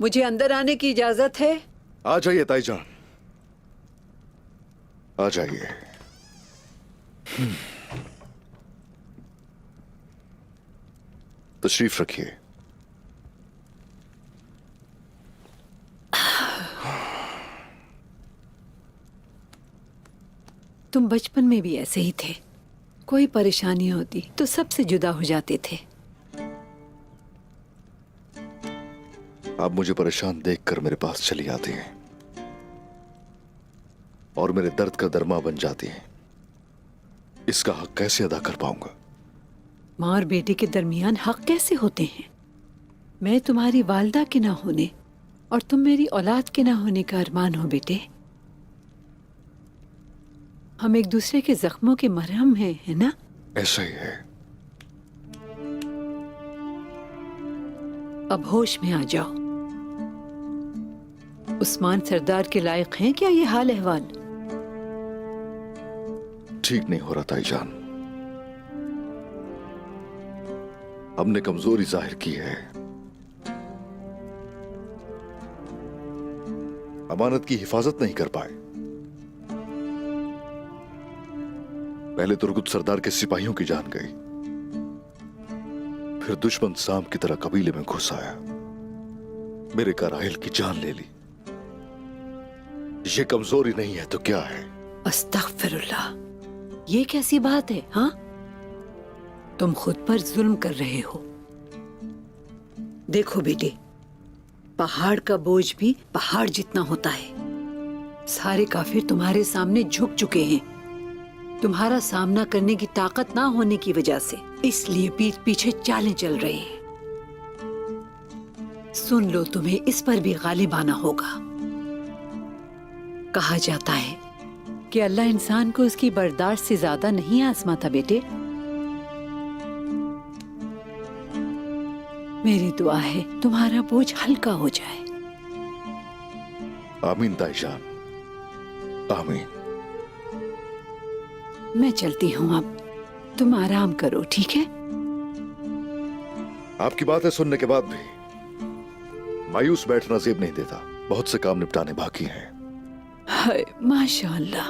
मुझे अंदर आने की इजाजत है? आ जाइए ताईजान, आ जाइए। तशरीफ रखिए। तुम बचपन में भी ऐसे ही थे। कोई परेशानी होती तो सबसे जुदा हो जाते थे। आप मुझे परेशान देखकर मेरे पास चली आती हैं और मेरे दर्द का दरमा बन जाती हैं। इसका हक कैसे अदा कर पाऊंगा? माँ और बेटे के दरमियान हक कैसे होते हैं? मैं तुम्हारी वालिदा के ना होने और तुम मेरी औलाद के ना होने का अरमान हो बेटे। हम एक दूसरे के जख्मों के मरहम हैं, है ना? ऐसा ही है। अब होश में आ जाओ। उस्मान सरदार के लायक हैं क्या ये हाल अहवाल? ठीक नहीं हो रहा ताईजान। हमने कमजोरी जाहिर की है। अमानत की हिफाजत नहीं कर पाए। पहले तुर्गुत सरदार के सिपाहियों की जान गई, फिर दुश्मन साम की तरह कबीले में घुस आया, मेरे कराहिल की जान ले ली। ये कमजोरी नहीं है तो क्या है? अस्तगफिरुल्लाह, ये कैसी बात है? हाँ, तुम खुद पर जुल्म कर रहे हो। देखो बेटे, पहाड़ का बोझ भी पहाड़ जितना होता है। सारे काफिर तुम्हारे सामने झुक चुके हैं, तुम्हारा सामना करने की ताकत ना होने की वजह से। इसलिए पीठ पीछे चालें चल रही हैं। सुन लो, तुम्हें इस पर भी गालिब आना होगा। कहा जाता है कि अल्लाह इंसान को उसकी बर्दाश्त से ज्यादा नहीं आजमाता बेटे। मेरी दुआ है तुम्हारा बोझ हल्का हो जाए। आमीन ताईजान, आमीन। मैं चलती हूँ अब, तुम आराम करो, ठीक है? आपकी बातें सुनने के बाद भी मायूस बैठना जेब नहीं देता। बहुत से काम निपटाने बाकी हैं। हाय माशाअल्लाह।